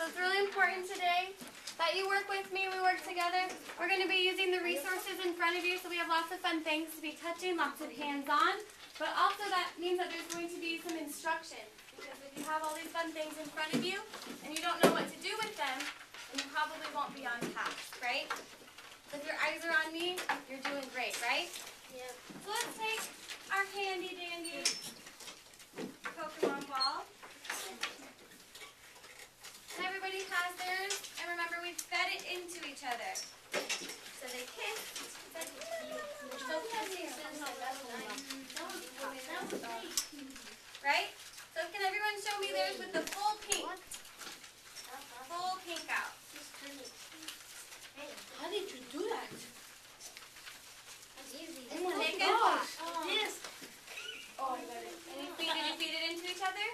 it's really important today that you work with me, we work together. We're going to be using the resources in front of you, so we have lots of fun things to be touching, lots of hands-on. But also that means that there's going to be some instruction. Because if you have all these fun things in front of you and you don't know what to do with them, then you probably won't be on task, right? So if your eyes are on me, you're doing great, right? Yeah. So let's take our handy-dandy Pokemon ball. And everybody has theirs. And remember, we fed it into each other. So they kissed. Right? So can everyone show me theirs with the full pink? Full pink out. How did you do that? That's easy. Take it. Yes. Oh, I got it. And you feed it into each other?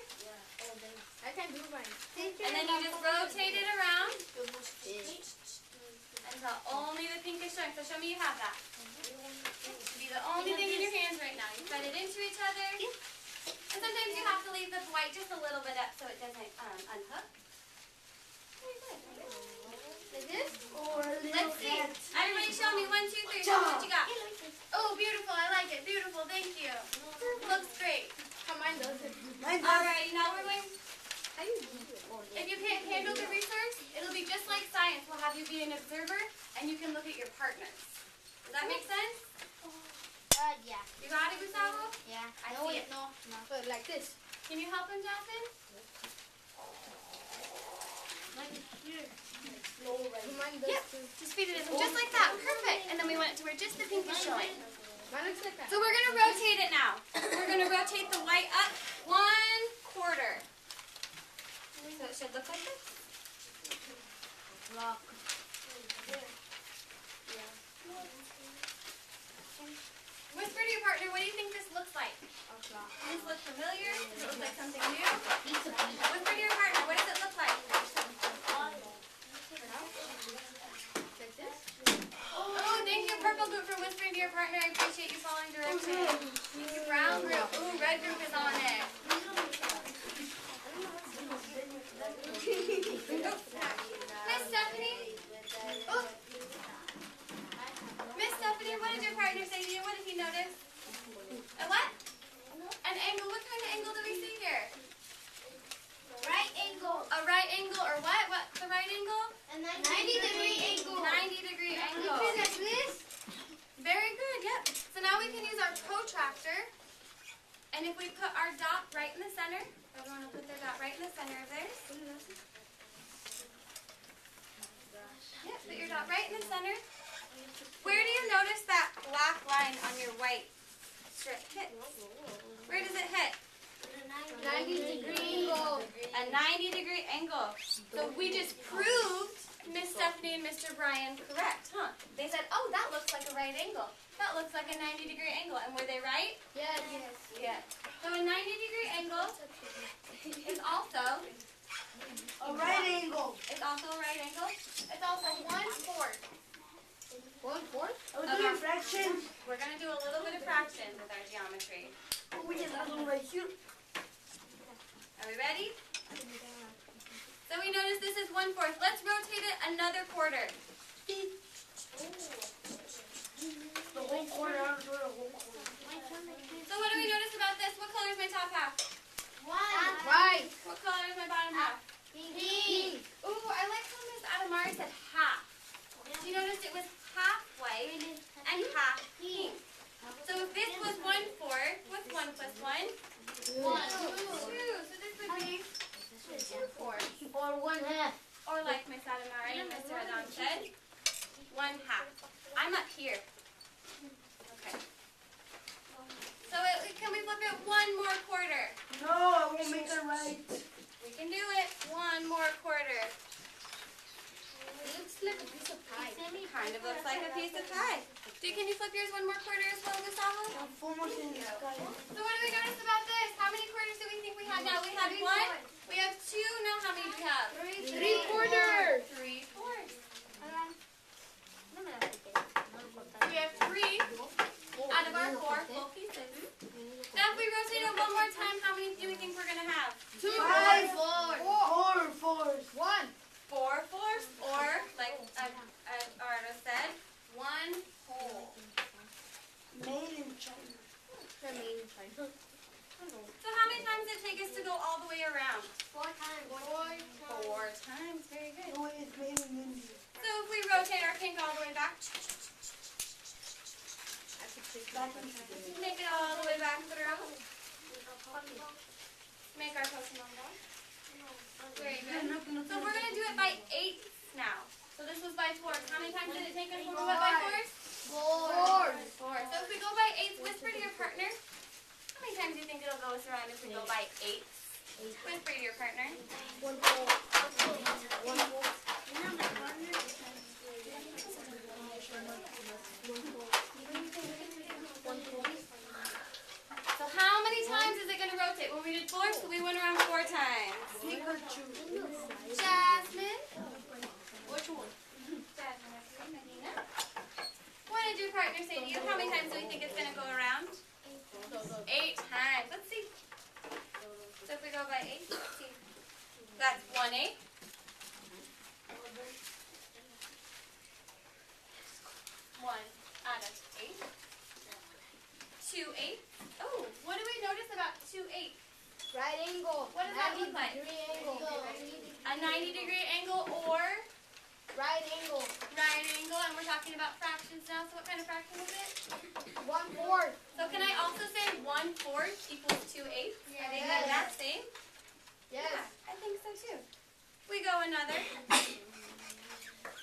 I can do mine. And then you just rotate it around until only the pink is showing. So show me you have that. It should be the only thing in your hands right now. You fed it into each other. And sometimes you have to leave the white just a little bit up so it doesn't unhook. Very good. Like this? Let's see. Everybody show me 1, 2, 3. Show me what you got. Oh, beautiful. I like it. Beautiful. Thank you. Looks great. Mine doesn't. Alright, now we're going. If you can't handle the resource, it'll be just like science. We'll have you be an observer, and you can look at your partners. Does that make sense? Yeah. You got it, Gustavo? Yeah. I see it. No. But like this. Can you help him, Jonathan? Like here. Mine does too. Just feed it in, just like that. Perfect. And then we want it to where just the pink is showing. Mine looks like that. So we're going to rotate it now. We're going to rotate the white up 1/4. So it should look like this. Lock. Whisper to your partner, what do you think this looks like? Does this look familiar? Does it look like something new? Whisper to your partner, what does it look like? Like this? Oh, thank you, Purple Group, for whispering to your partner. I appreciate you following directions. Thank you, Brown Group. Ooh, Red Group is on it. Miss Stephanie? Oh. Miss Stephanie, what did your partner say to you? What did he notice? A what? An angle. What kind of angle do we see here? Right angle. A right angle or what? What's the right angle? A 90-degree angle. 90-degree angle. Like this? Very good, yep. So now we can use our protractor. And if we put our dot right in the center, everyone will put their dot right in the center of theirs. Yep, put your dot right in the center. Where do you notice that black line on your white strip hit? Where does it hit? 90-degree angle. A 90-degree angle. So we just proved Miss Stephanie and Mr. Brian correct, huh? They said, oh, that looks like a right angle. That looks like a 90-degree angle. And were they right? Yes. Yeah. So a 90-degree angle is also A right angle. It's also a right angle. It's also 1/4. 1/4? Okay. We're going to do a little bit of fraction with our geometry. We just have one right here. Are we ready? So we notice this is 1/4. Let's rotate it another quarter. The whole quarter. So what do we notice about this? What color is my top half? Right. What color is my bottom half? Pink. Ooh, I like how Miss Adamari said half. You noticed it was half white and half pink. So if this was 1/4, what's 1 plus 1? 2. So this would be 2/4. Or 1/2. Or like Miss Adamari and Mr. Adam said, 1/2. I'm up here. Okay. So can we flip it 1 more quarter? No, I won't make it right. We can do it. 1 more quarter. It looks like a piece of pie. Kind of looks like a piece of pie. Can you flip yours 1 more quarter as well, Gustavo? 4 more in the sky. So what do we notice about this? How many quarters do we think we have now? We have 1. We have 2. Now how many do we have? 3/4. 3/4. We have 3 out of our 4 full pieces. Now if we rotate it 1 more time, how many do we think we're going to have? 2, 5, 4. 4. 1. halfway around? 4 times. 4 times. Very good. No, it's maybe Mindy. So if we rotate our pink all the way back, make it all the way back through. Make our Pokemon go. Very good. So we're going to do it by 8s now. So this was by 4s. How many times did it take us when we went by 4s? 4. So if we go by 8s, whisper to your partner. How many times do you think it'll go us around if we go by 8s? Whisper to your partner. 1 4. 1 4. So how many times is it going to rotate? When we did 4, so we went around 4 times. Jasmine? Which one? Jasmine, Medina. What did your partner say to you? How many times do we think it's going to go around? 8 times. Let's see. So if we go by 8, let's see. That's 1 8. 1 out of 8. 2 8. Oh, what do we notice about 2 8? Right angle. What does that look like? 90-degree angle. A 90-degree angle or Right angle. right angle, and we're talking about fractions now. So what kind of fraction is it? 1/4. So can I also say 1/4 equals 2 8? Are they Yes. that same? Yes. Yeah, I think so too. We go another.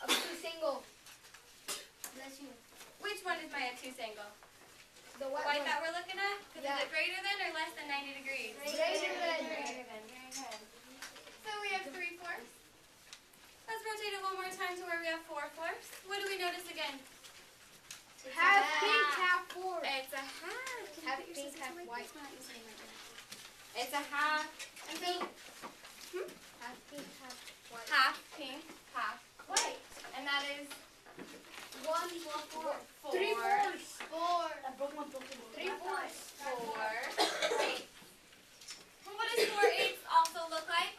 Obtuse angle. Which one is my obtuse angle? The The white white one. that we're looking at? Because Yeah. is it greater than or less than 90 degrees? Greater than. Greater than. Very good. So we have 3/4. Let's rotate it one more time to where we have 4/4. What do we notice again? Half pink, half 4. It's a half. Can you Half put your pink, scissors half away? white. It's not using my brain. It's a half. And so Half pink, half white. half pink, half white. And that is 1/4. 4. 3/4. 4. I broke my Pokemon. 3/4. 4 8. Well, what does 4 8 also look like?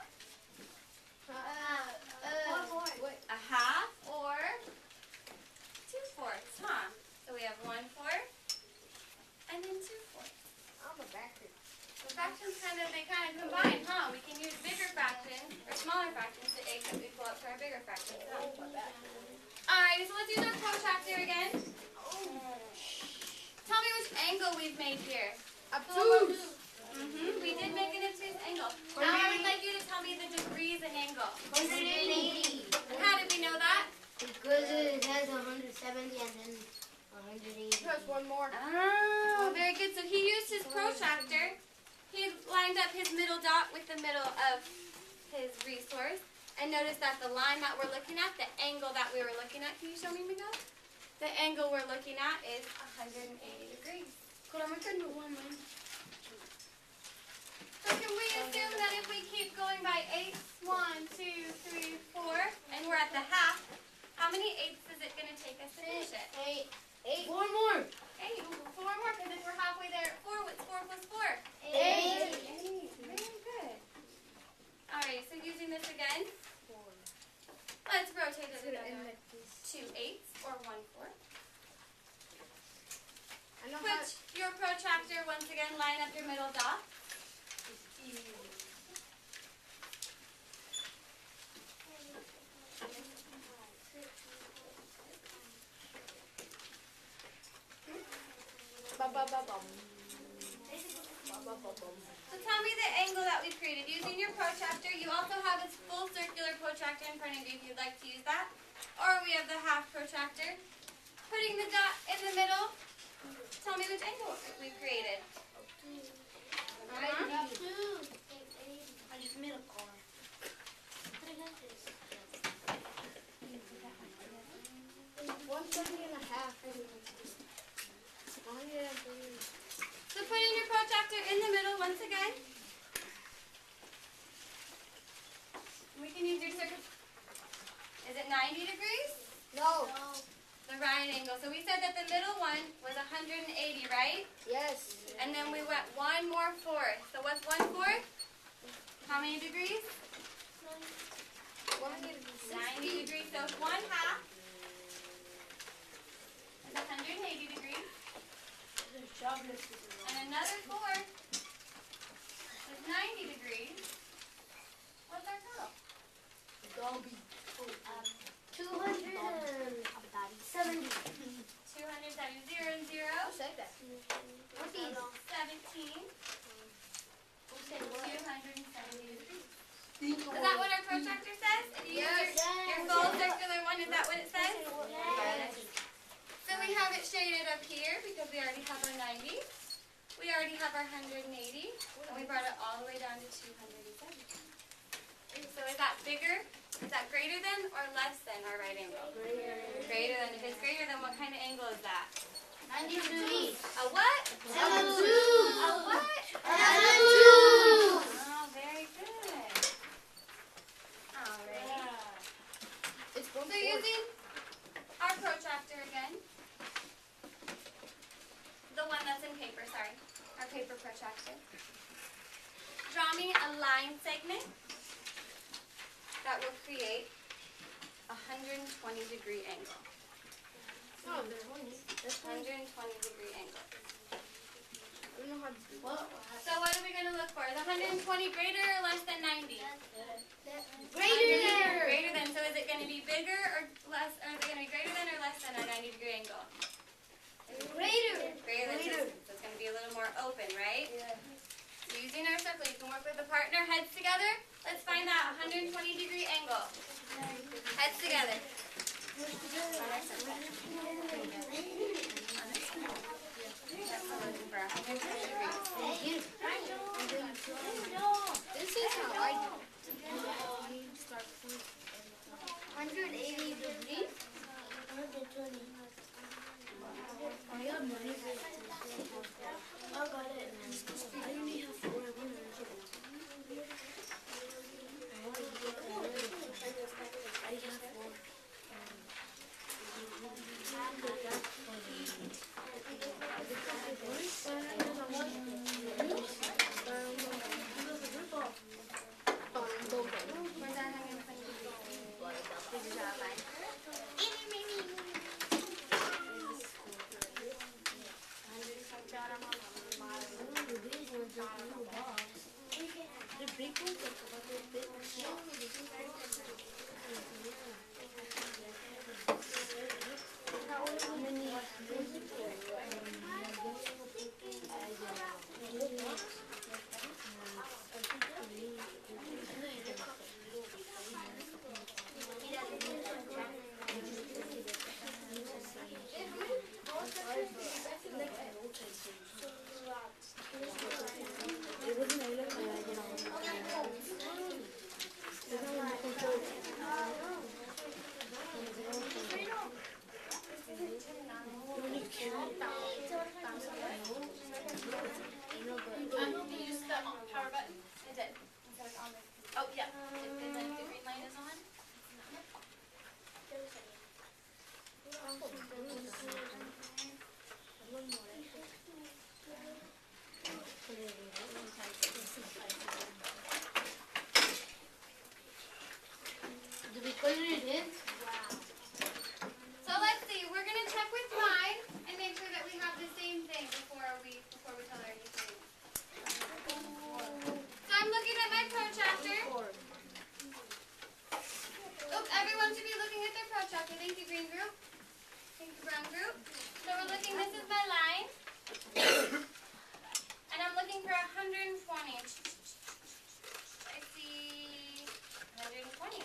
Wait. A half or 2/4, huh? So we have 1/4 and then 2/4. I'm a backer. The fractions they kind of combine, huh? We can use bigger fractions or smaller fractions to equal up to our bigger fractions, huh? Alright, so let's use our protractor again. Tell me which angle we've made here. Obtuse. We did make an obtuse angle. Now I would like you to tell me the degrees and angle. 180. How did we know that? Because it has 170 and then 180. Press one more. Oh, very good. So he used his protractor. He lined up his middle dot with the middle of his resource. And notice that the line that we're looking at, the angle that we were looking at, can you show me, Miguel? The angle we're looking at is 180 degrees. So can we assume that if we keep going by 8s, 1, 2, 3, 4, and we're at the half, how many 8s is it going to take us to finish it? 8. 4 more. 8. 4 more, because if we're halfway there at 4, what's 4 plus 4? 8. 8. Very good. Alright, so using this again, let's rotate it another 2 8s or 1/4. I know how. Put your protractor once again, line up your middle dot. So tell me the angle that we've created. Using your protractor, you also have a full circular protractor in front of you if you'd like to use that. Or we have the half protractor. Putting the dot in the middle, tell me which angle we've created. I just made a car. 170 and a half. 130. So putting your protractor in the middle once again. We can use your circle. Is it 90 degrees? No. The right angle. So we said that the middle one was 180, right? Yes. And then we went 1 more fourth. So what's 1/4? How many degrees? 90 degrees. So 1/2 is 180 degrees. And another 4 is 90 degrees. have our 180, and we brought it all the way down to 270. So is that bigger? Is that greater than or less than our right angle? Greater than. If it's greater than, what kind of angle is that? 92. A what? 72. A what? 72. Oh, very good. Alright. So using our protractor again. The one that's in paper, sorry. Our paper protractor. Drawing a line segment that will create a 120-degree angle. 120-degree angle. So what are we going to look for? Is 120 greater or less than 90? Greater than. So is it going to be bigger or less? Or is it going to be greater than or less than our 90-degree angle? Greater than. So it's going to be a little more open, right? Yeah. So using our circle, you can work with the partner, heads together. Let's find that 120-degree angle. Heads together. This is how I do. 180 degrees. 120. I got money. I got it. I only have 4. I have 4. Where's that hanging from you? Good job, Mike. The big ones are big. You used the power button? I did. Oh, yeah. And then the green light is on? Do we put it in? So let's see. We're going to check with mine and make sure that we have the same thing before we tell her anything. So I'm looking at my protractor. Oops, everyone should be looking at their protractor. Thank you, green group. Thank you, brown group. So we're looking, this is my line. And I'm looking for 120. I see 120.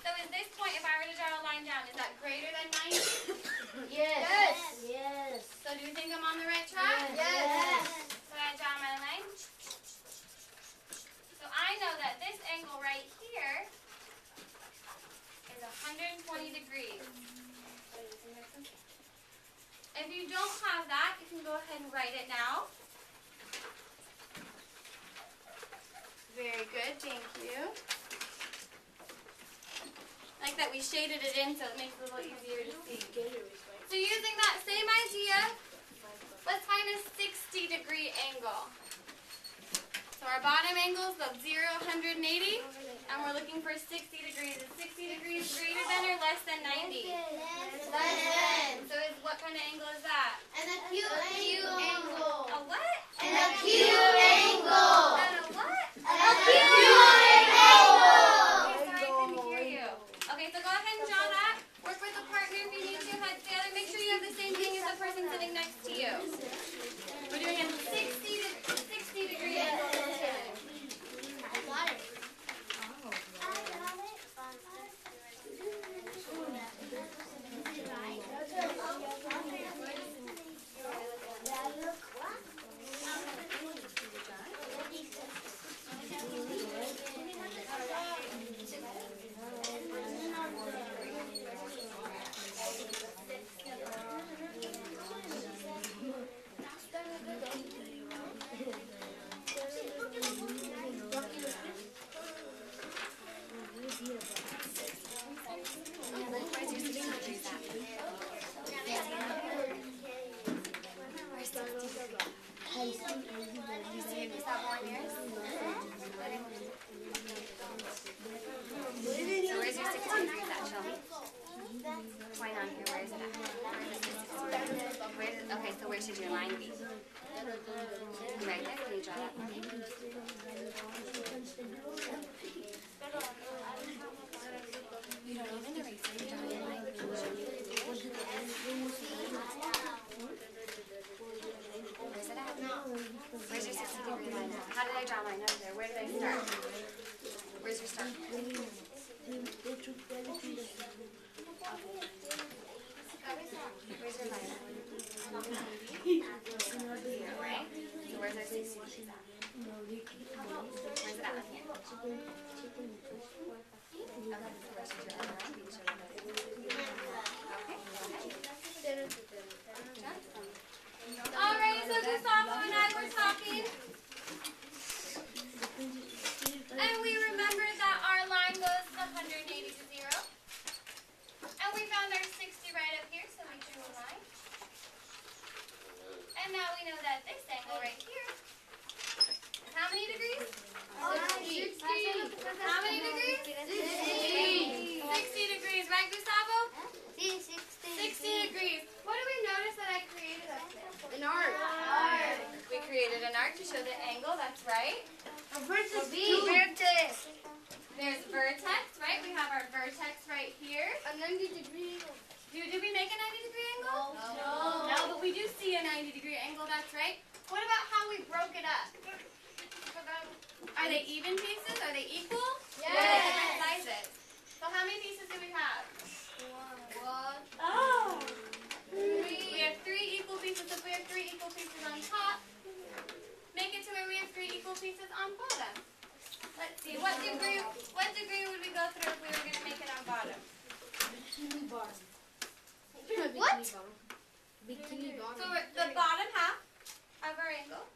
So is this point, if I were to draw a line down, is that greater than 90? Yes. Yes. So do you think I'm on the right track? Yes. So I draw my line. So I know that this angle right here is 120 degrees. If you don't have that, you can go ahead and write it now. Very good, thank you. I like that we shaded it in so it makes it a little easier to see. So using that same idea, let's find a 60-degree angle. So our bottom angle is the 0, 180, and we're looking for 60 degrees. Is 60 degrees greater than or less than 90? Less than. So what kind of angle is that? And a acute angle. A what? An acute angle. And a what? An acute angle. Okay, sorry, I couldn't hear you. Okay, so go ahead and draw that. Work with a partner if you need to. Head together. Make sure you have the same thing as the person sitting next to you. We're doing a 60-degree angle. I got it. more on yours? So where's your 60 degrees at? Show me. Point on here. Where is it at? Okay, so where should your line be? Right there. Can you draw that for me? You don't need an eraser. You draw your line. Can you show me? Where's it at? Where's your 60-degree line at? How did I draw mine? Over there. Where did I start? Where's your start? Where's your line at? Right? So where's our 60 degrees at? Where's it at on here? Okay, so where should your other line be? Show me that. Okay, go ahead. Alright, so Gustavo and I were talking, and we remembered that our line goes 180 to 0. And we found our 60 right up here, so we drew a line. And now we know that this angle right here is how many degrees? 60. How many degrees? 60. 60 degrees, right, Gustavo? 60 degrees. What do we notice that I created up there? An arc. We created an arc to show the angle, that's right. Vertex. There's vertex, right? We have our vertex right here. A 90-degree angle. Did we make a 90-degree angle? No. No, but we do see a 90-degree angle, that's right. What about how we broke it up? Are they even pieces? Are they equal? Yes. Or are they different sizes? So how many pieces do we have? One. Oh! We have 3 equal pieces. If we have 3 equal pieces on top, make it to where we have 3 equal pieces on bottom. Let's see, what degree would we go through if we were going to make it on bottom? Bikini bottom. What? Bikini So bottom. the bottom half of our angle.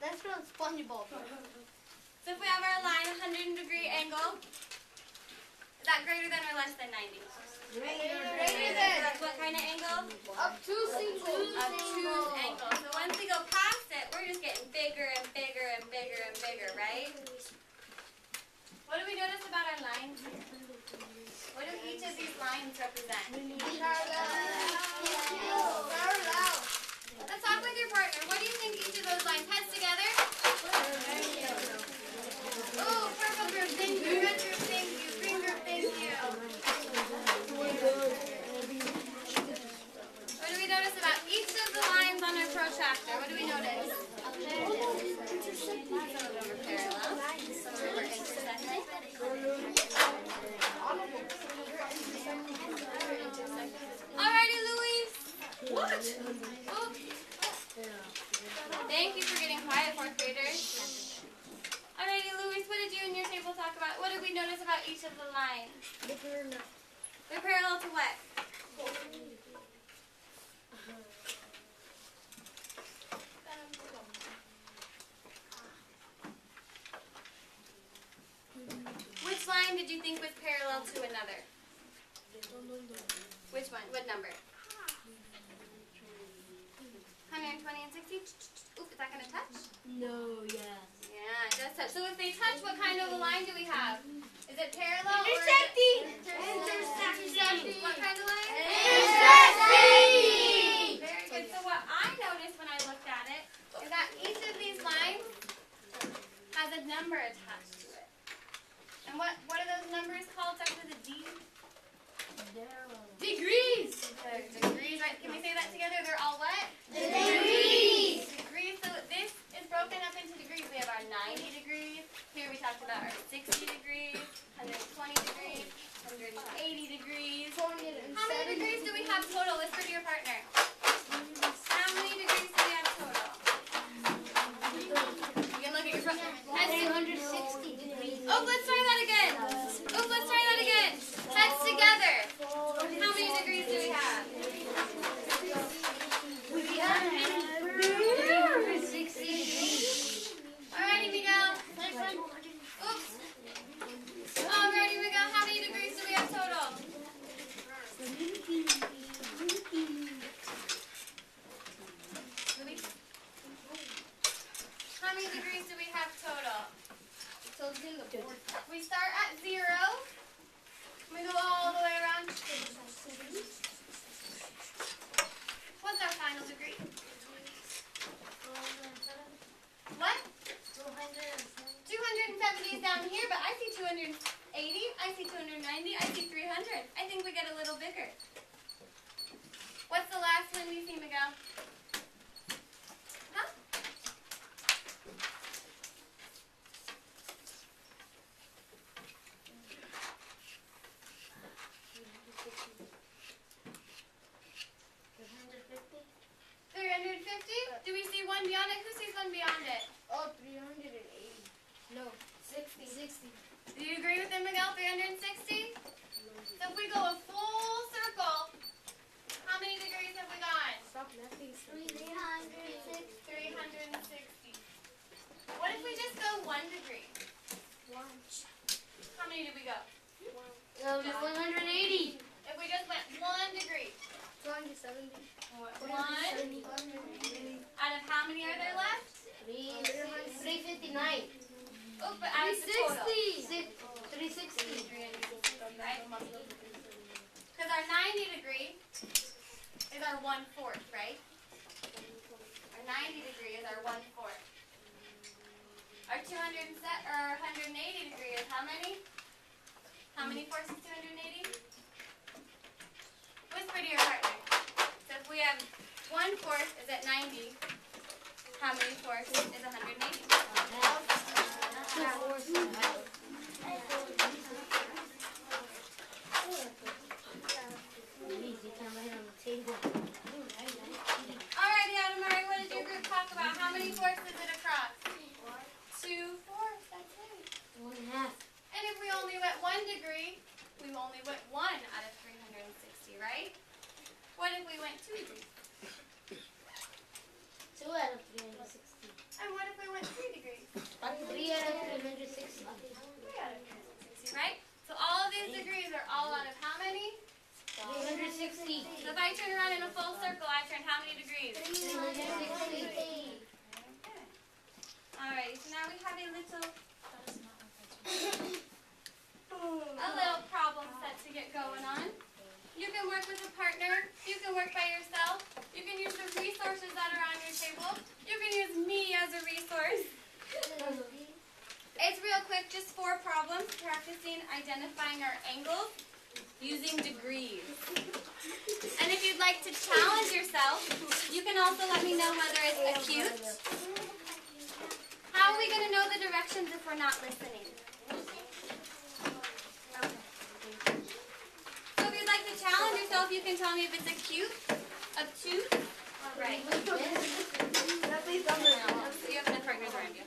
That's from SpongeBob. So if we have our line 100-degree angle, is that greater than or less than 90? Greater than. What kind of angle? Obtuse angle. So once we go past it, we're just getting bigger and bigger and bigger and bigger, right? What do we notice about our lines here? What do each of these lines represent? Let's talk with your partner. What do you think each of those lines has together? Oh, purple group, thank you. Red group, thank you. Green group, thank you. What do we notice about each of the lines on our protractor? What do we notice? Some of them are parallel. Some of them are intersecting. Alrighty, Louise. What? Oops. Thank you for getting quiet, 4th graders. Alrighty, Louise, what did you and your table talk about? What did we notice about each of the lines? They're parallel to what? Which line did you think was parallel to another? Which one? What number? 120 and 60? Oop, is that going to touch? No, yes. Yeah, it does touch. So if they touch, what kind of a line do we have? Is it parallel Intersecting. Intersecting. What kind of line? Intersecting. Very good. So what I noticed when I looked at it is that each of these lines has a number attached to it. And what are those numbers called? Starts with a D? Degrees. They're degrees, right? Can we say that together? They're all what? Degrees. Degrees. So this is broken up into degrees. We have our 90 degrees. Here we talked about our 60 degrees, 120 degrees, 180 degrees. How many degrees do we have total? Whisper to your partner. How many degrees do we have total? You can look at your partner. 160 degrees. Oh, let's try that again. Oh, let's try that again. Heads together. How many degrees do we have? We have 60 degrees. Alrighty, Miguel. Oops. Alrighty, Miguel. How many degrees do we have total? How many degrees do we have start at 0. We go all the way around. What's our final degree? What? 270 is down here, but I see 280. I see 290. I see 300. I think we get a little bigger. What's the last one you see, Miguel? Huh? $350? Do we see one beyond it? Who sees one beyond it? Oh, 380. No, 60. 60. Do you agree with him, Miguel? 360? So if we go a full circle, how many degrees have we got? Stop laughing. 360. What if we just go 1 degree? How many did we go? 180. If we just went 1 degree. 270. 1 out of how many are there left? 359. Oh, but out of the total. 360. Right? Because our 90 degree is our 1/4, right? Our 90 degree is our 1/4. Our 180 degree is how many? How many fourths is 280? Whisper to your partner. So if we have 1/4 is at 90, how many fourths is 180? Alrighty, Adamari, what did your group talk about? How many fourths is it across? 2/4, that's right. 1/2. And if we only went 1 degree, we only went 1 out of 360, right? What if we went 2 degrees? 2 out of 360. And what if we went 3 degrees? 3 out of 360. 3 out of 360, right? So all of these degrees are all out of how many? 360. So if I turn around in a full circle, I turn how many degrees? 360. Alright, so now we have a little problem set to get going on. You can work with a partner. You can work by yourself. You can use the resources that are on your table. You can use me as a resource. It's real quick, just 4 problems practicing identifying our angles using degrees. And if you'd like to challenge yourself, you can also let me know whether it's acute. How are we going to know the directions if we're not listening? So if you'd like to challenge yourself, you can tell me if it's acute, obtuse, right. You have enough partners around you.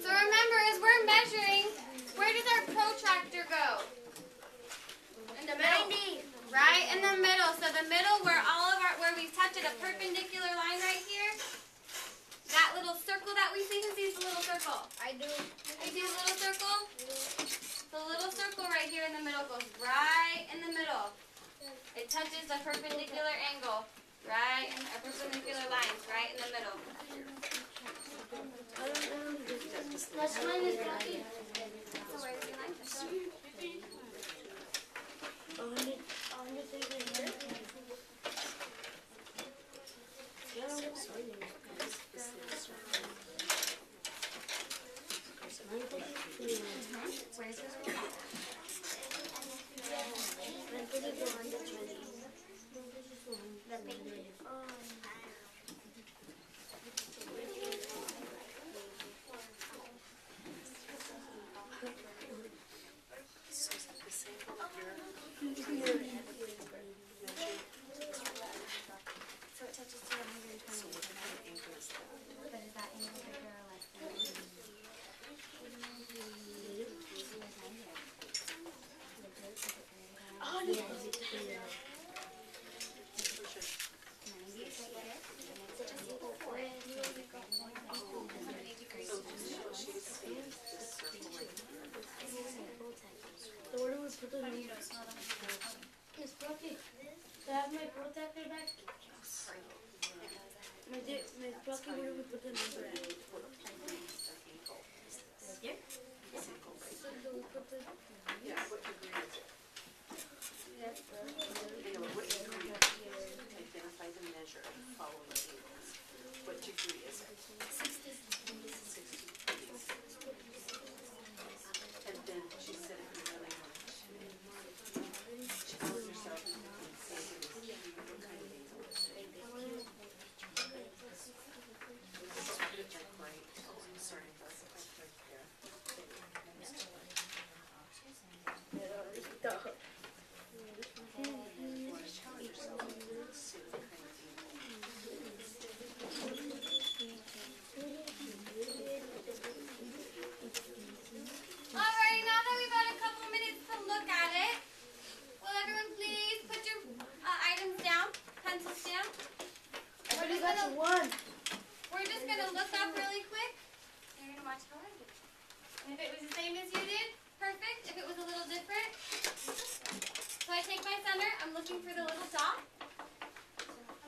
So remember, as we're measuring, where does our protractor go? In the middle. Right in the middle. So the middle where where we touch it, a perpendicular line right here. That little circle that we see, who sees the little circle? I do. You see the little circle? The little circle right here in the middle goes right in the middle. It touches the perpendicular angle, right, and the perpendicular lines, right in the middle. That's mine is blocking. So where does your line touch? Where's his rule? have my protector back? My Plucky, where do we put the number at? Here? So do we put the... Yeah, what degree is it? Yes, Anyway, what degree? Identify the measure of the following angles. What degree is it? 60 degrees. And then she said if you really wanted to, she told herself and say what kind of angle it is. This is good, like right. Oh, I'm sorry, that's right there. Alrighty, now that we've had a couple minutes to look at it, will everyone please put your items down, pencils down? Everybody got to one. We're just going to look up really quick, and you're going to watch how I do. And if it was the same as you did, perfect. If it was a little different, so I take my center, I'm looking for the little dot.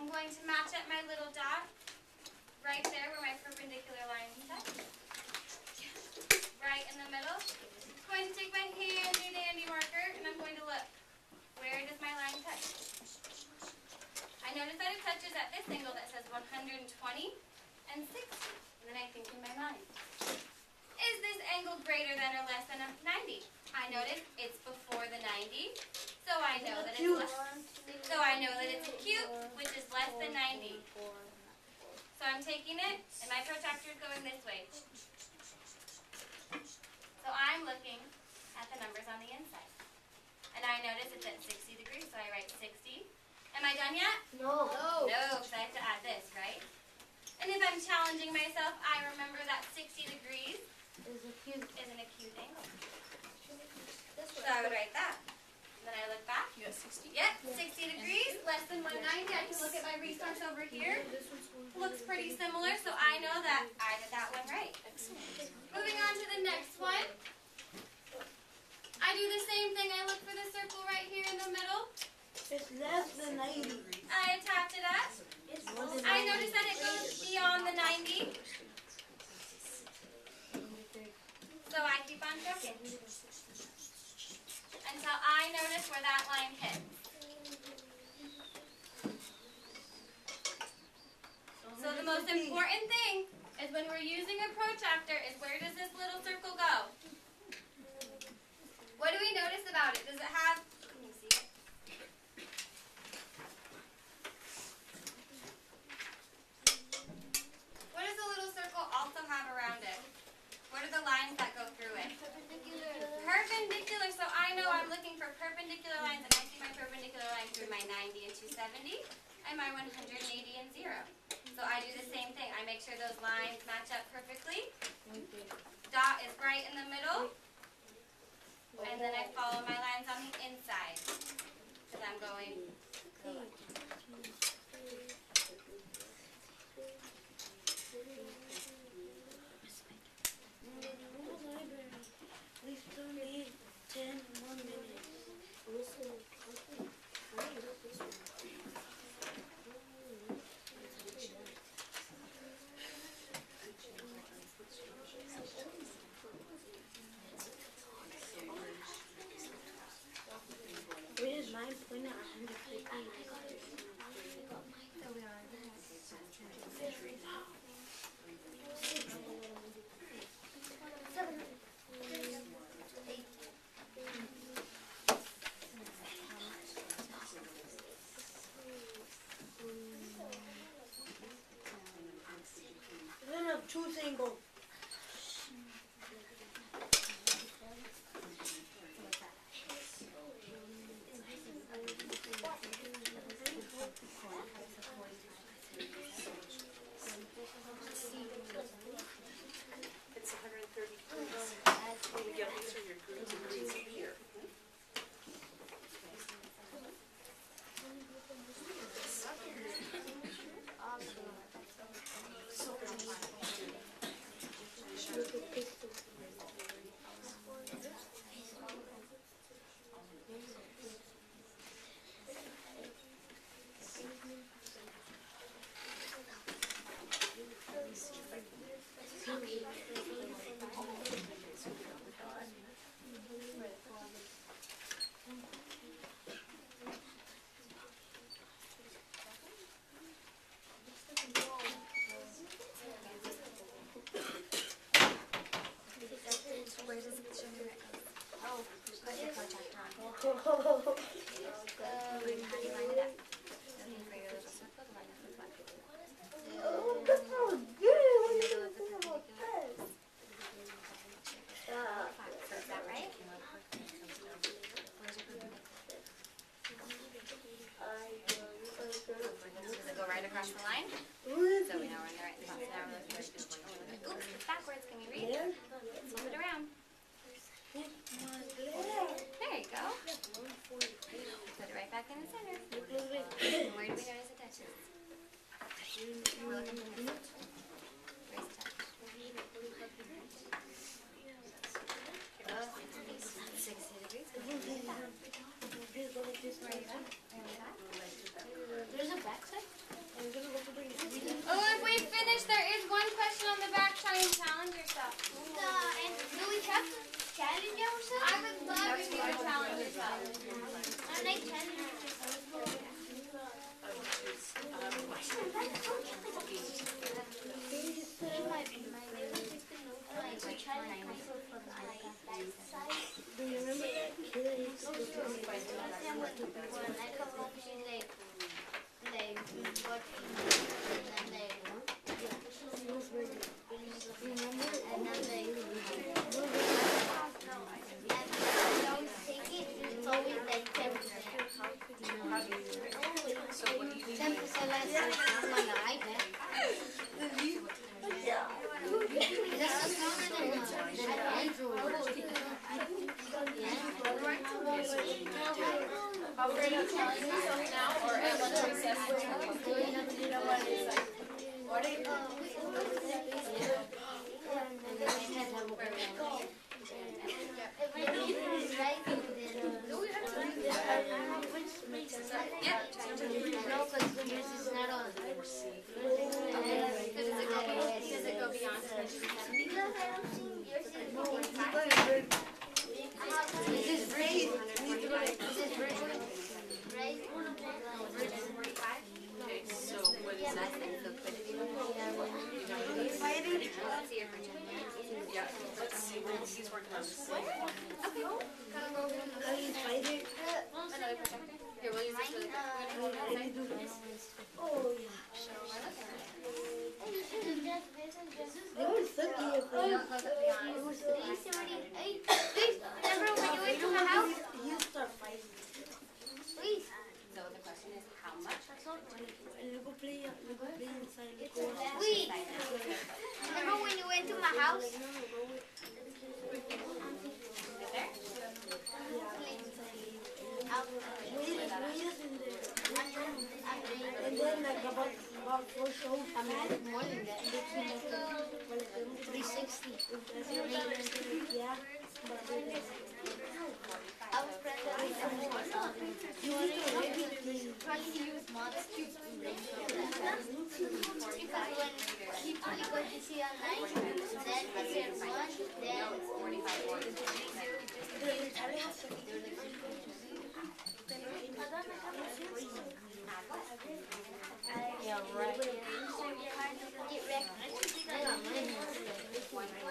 I'm going to match up my little dot right there where my perpendicular line is set. Right in the middle. I'm going to take my handy dandy marker and I'm going to look. Where does my line touch? I notice that it touches at this angle that says 120 and 60. And then I think in my mind, is this angle greater than or less than a 90? I notice it's before the 90, so I know that it's less. So I know that it's acute, which is less than 90. So I'm taking it, and my protractor is going this way. So I'm looking at the numbers on the inside. And I notice it's at 60 degrees, so I write 60. Am I done yet? No. No, because I have to add this, right? And if I'm challenging myself, I remember that 60 degrees Is a cube. is an acute angle. So I would write that. And then I look back. You got 60? Yep, 60 degrees, less than 190. I can look at my resource over here. Looks pretty similar, so I know that I did that one right. Moving on to the next one. I do the same thing. I look for the circle right here in the middle. It's less than 90. I attach it up. It's more than 90. I notice that it goes beyond the 90. So I keep on checking until I notice where that line hits. So the most important thing is when we're using a protractor is where does this little circle go? What do we notice about it? Does it have, let me see it. What does the little circle also have around it? What are the lines that go through it? Perpendicular, so I know I'm looking for perpendicular lines, and I see my perpendicular line through my 90 and 270, and my 180 and 0. So I do the same thing. I make sure those lines match up perfectly. Dot is right in the middle, and then I follow my lines on the inside, because I'm going. We still need 10 more minutes. Where is mine point at 150? We're gonna have two single. It's 130 degrees. Yeah, these are your degrees here. So is that right? Does it go right across the line? So we know we're in the right spot. So now we're looking at oops, it's backwards. Can you read? Flip it around. There you go. Put it right back in the center. And where do we notice it touches? We're looking for the where's it touch? 60 degrees. There's a backside? Oh, if we finish, there is one question on the back. Try and challenge yourself. And do we have to challenge ourselves? I would love if you would challenge yourself. I like challenge Do you remember that kid that used to go to when I come home, she's like, what? And then and then and I don't take it, it's always like 10%. 10% less on my iPad. That's stronger than Android. Are we going to tell you something now, or at lunch recess? What are you No, because the yours is not on. Does it go beyond Is this free? Is this free? Right? Okay, so what is that? Yeah, let's see, he's working on this. another protector? Here, we'll use this really quick. We're going to hold it outside. Don't close up beyond. Remember when you went to my house? Please. So the question is, how much? Wait. Remember when you went to my house? Is it there? And then like about 4 shows, I mean more than that. 360. Yeah. I was friends you want to use mods because when you go to see online, then I said 1, then 45 watts. yeah, right. Get wrecked. I got mine. 145.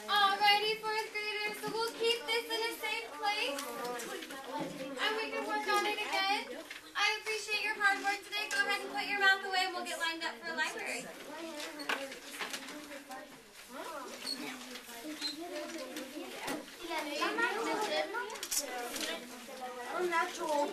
Alrighty, fourth graders, so we'll keep this in a safe place, and we can work on it again. I appreciate your hard work today. Go ahead and put your mouth away, and we'll get lined up for library. Natural.